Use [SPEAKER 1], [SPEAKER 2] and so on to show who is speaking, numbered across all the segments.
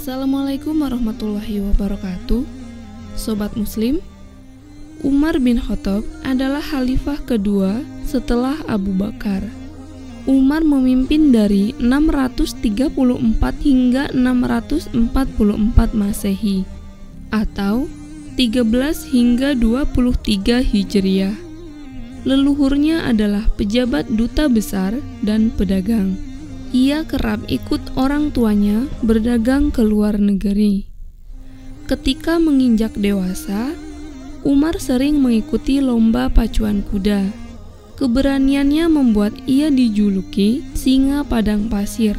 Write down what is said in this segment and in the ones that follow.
[SPEAKER 1] Assalamualaikum warahmatullahi wabarakatuh. Sobat Muslim, Umar bin Khattab adalah khalifah kedua setelah Abu Bakar. Umar memimpin dari 634 hingga 644 Masehi atau 13 hingga 23 Hijriah. Leluhurnya adalah pejabat duta besar dan pedagang. Ia kerap ikut orang tuanya berdagang ke luar negeri. Ketika menginjak dewasa, Umar sering mengikuti lomba pacuan kuda. Keberaniannya membuat ia dijuluki singa padang pasir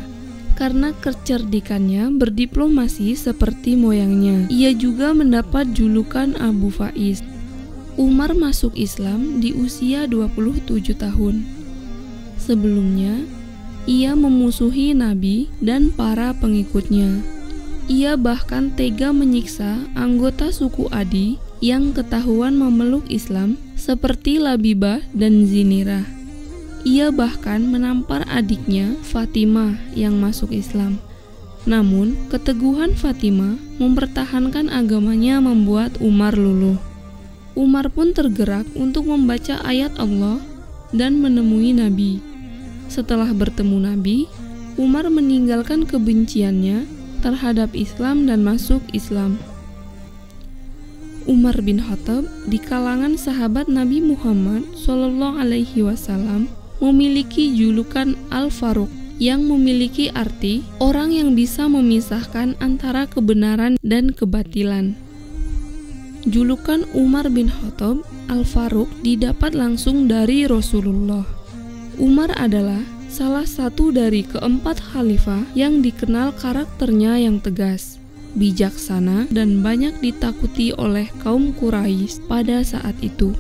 [SPEAKER 1] karena kecerdikannya berdiplomasi seperti moyangnya. Ia juga mendapat julukan Abu Faiz. Umar masuk Islam di usia 27 tahun. Sebelumnya, ia memusuhi Nabi dan para pengikutnya. Ia bahkan tega menyiksa anggota suku Adi yang ketahuan memeluk Islam seperti Labibah dan Zinirah. Ia bahkan menampar adiknya Fatimah yang masuk Islam. Namun, keteguhan Fatimah mempertahankan agamanya membuat Umar luluh. Umar pun tergerak untuk membaca ayat Allah dan menemui Nabi. Setelah bertemu Nabi, Umar meninggalkan kebenciannya terhadap Islam dan masuk Islam. Umar bin Khattab di kalangan sahabat Nabi Muhammad SAW memiliki julukan Al-Faruq yang memiliki arti orang yang bisa memisahkan antara kebenaran dan kebatilan. Julukan Umar bin Khattab Al-Faruq didapat langsung dari Rasulullah. Umar adalah salah satu dari keempat khalifah yang dikenal karakternya yang tegas, bijaksana, dan banyak ditakuti oleh kaum Quraisy pada saat itu.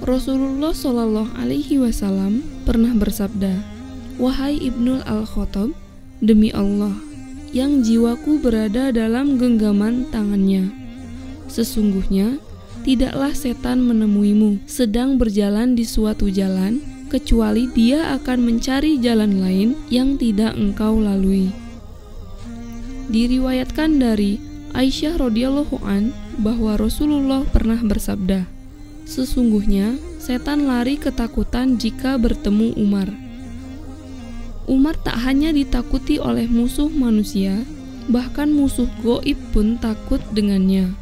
[SPEAKER 1] Rasulullah SAW pernah bersabda, "Wahai Ibnul Al-Khattab, demi Allah, yang jiwaku berada dalam genggaman tangannya, sesungguhnya tidaklah setan menemuimu sedang berjalan di suatu jalan, kecuali dia akan mencari jalan lain yang tidak engkau lalui." Diriwayatkan dari Aisyah radhiyallahu an bahwa Rasulullah pernah bersabda, "Sesungguhnya setan lari ketakutan jika bertemu Umar." Umar tak hanya ditakuti oleh musuh manusia, bahkan musuh gaib pun takut dengannya.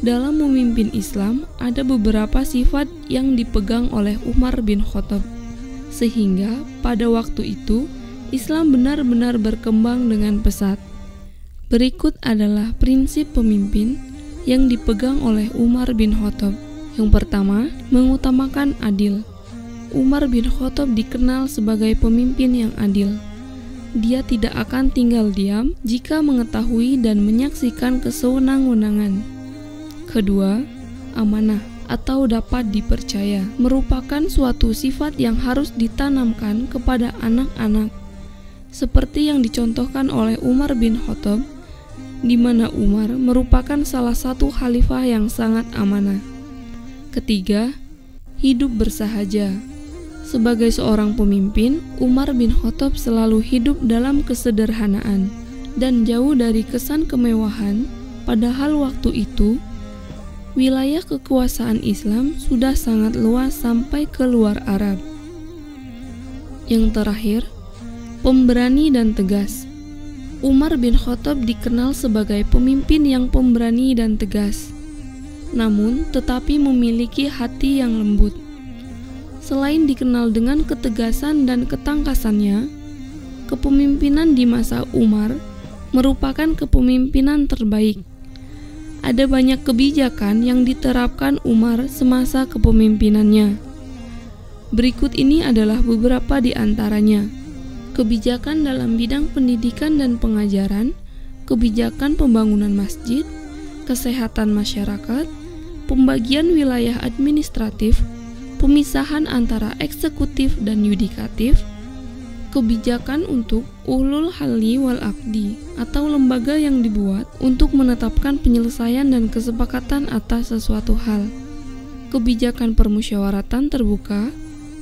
[SPEAKER 1] Dalam memimpin Islam, ada beberapa sifat yang dipegang oleh Umar bin Khattab, sehingga pada waktu itu Islam benar-benar berkembang dengan pesat. Berikut adalah prinsip pemimpin yang dipegang oleh Umar bin Khattab. Yang pertama, mengutamakan adil. Umar bin Khattab dikenal sebagai pemimpin yang adil. Dia tidak akan tinggal diam jika mengetahui dan menyaksikan kesewenang-wenangan. Kedua, amanah atau dapat dipercaya merupakan suatu sifat yang harus ditanamkan kepada anak-anak, seperti yang dicontohkan oleh Umar bin Khattab, di mana Umar merupakan salah satu khalifah yang sangat amanah. Ketiga, hidup bersahaja. Sebagai seorang pemimpin, Umar bin Khattab selalu hidup dalam kesederhanaan dan jauh dari kesan kemewahan, padahal waktu itu wilayah kekuasaan Islam sudah sangat luas sampai ke luar Arab. Yang terakhir, pemberani dan tegas. Umar bin Khattab dikenal sebagai pemimpin yang pemberani dan tegas, namun tetapi memiliki hati yang lembut. Selain dikenal dengan ketegasan dan ketangkasannya, kepemimpinan di masa Umar merupakan kepemimpinan terbaik. Ada banyak kebijakan yang diterapkan Umar semasa kepemimpinannya. Berikut ini adalah beberapa di antaranya. Kebijakan dalam bidang pendidikan dan pengajaran, kebijakan pembangunan masjid, kesehatan masyarakat, pembagian wilayah administratif, pemisahan antara eksekutif dan yudikatif, kebijakan untuk ulul halli wal aqdi atau lembaga yang dibuat untuk menetapkan penyelesaian dan kesepakatan atas sesuatu hal, kebijakan permusyawaratan terbuka,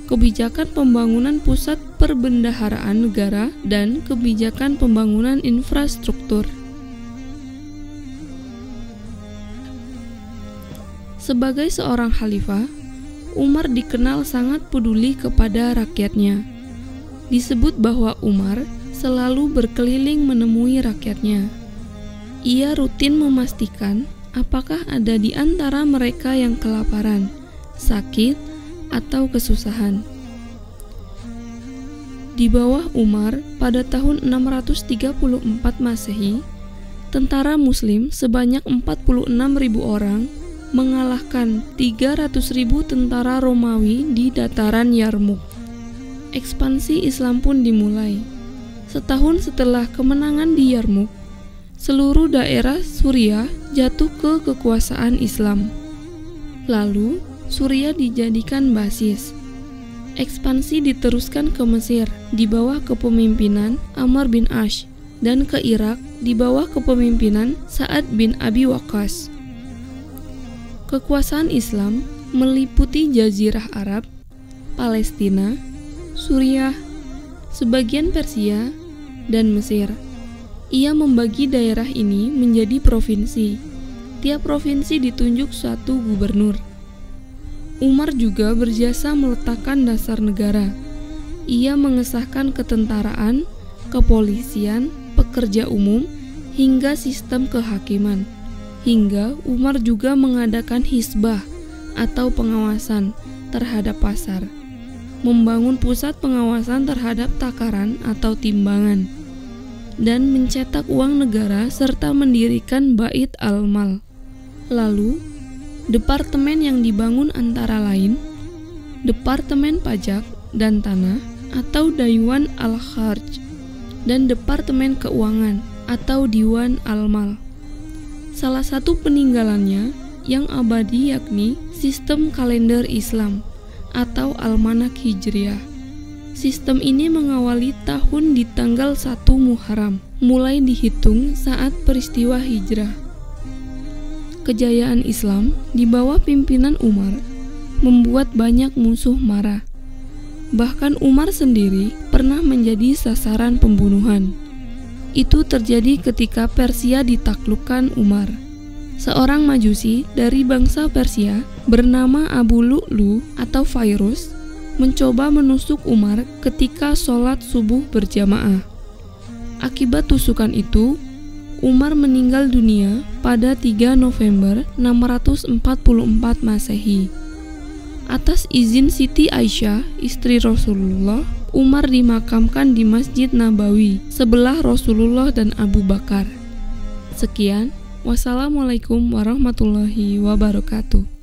[SPEAKER 1] kebijakan pembangunan pusat perbendaharaan negara, dan kebijakan pembangunan infrastruktur. Sebagai seorang khalifah, Umar dikenal sangat peduli kepada rakyatnya. Disebut bahwa Umar selalu berkeliling menemui rakyatnya. Ia rutin memastikan apakah ada di antara mereka yang kelaparan, sakit, atau kesusahan. Di bawah Umar, pada tahun 634 Masehi, tentara Muslim sebanyak 46.000 orang mengalahkan 300.000 tentara Romawi di dataran Yarmuk. Ekspansi Islam pun dimulai. Setahun setelah kemenangan di Yarmuk, seluruh daerah Suriah jatuh ke kekuasaan Islam. Lalu, Suriah dijadikan basis. Ekspansi diteruskan ke Mesir di bawah kepemimpinan Amr bin Ash dan ke Irak di bawah kepemimpinan Sa'ad bin Abi Waqqas. Kekuasaan Islam meliputi Jazirah Arab, Palestina, Suriah, sebagian Persia, dan Mesir. Ia membagi daerah ini menjadi provinsi. Tiap provinsi ditunjuk satu gubernur. Umar juga berjasa meletakkan dasar negara. Ia mengesahkan ketentaraan, kepolisian, pekerja umum, hingga sistem kehakiman. Hingga Umar juga mengadakan hisbah atau pengawasan terhadap pasar, membangun pusat pengawasan terhadap takaran atau timbangan, dan mencetak uang negara serta mendirikan Bait al-Mal. Lalu, departemen yang dibangun antara lain Departemen Pajak dan Tanah atau Daiwan al-Kharj dan Departemen Keuangan atau Diwan al-Mal. Salah satu peninggalannya yang abadi yakni sistem kalender Islam atau Almanak Hijriah. Sistem ini mengawali tahun di tanggal 1 Muharram, mulai dihitung saat peristiwa hijrah. Kejayaan Islam di bawah pimpinan Umar membuat banyak musuh marah. Bahkan Umar sendiri pernah menjadi sasaran pembunuhan. Itu terjadi ketika Persia ditaklukkan Umar. Seorang Majusi dari bangsa Persia bernama Abu Lu'lu atau Fairuz mencoba menusuk Umar ketika sholat subuh berjamaah. Akibat tusukan itu, Umar meninggal dunia pada 3 November 644 Masehi. Atas izin Siti Aisyah, istri Rasulullah, Umar dimakamkan di Masjid Nabawi sebelah Rasulullah dan Abu Bakar. Sekian, wassalamualaikum warahmatullahi wabarakatuh.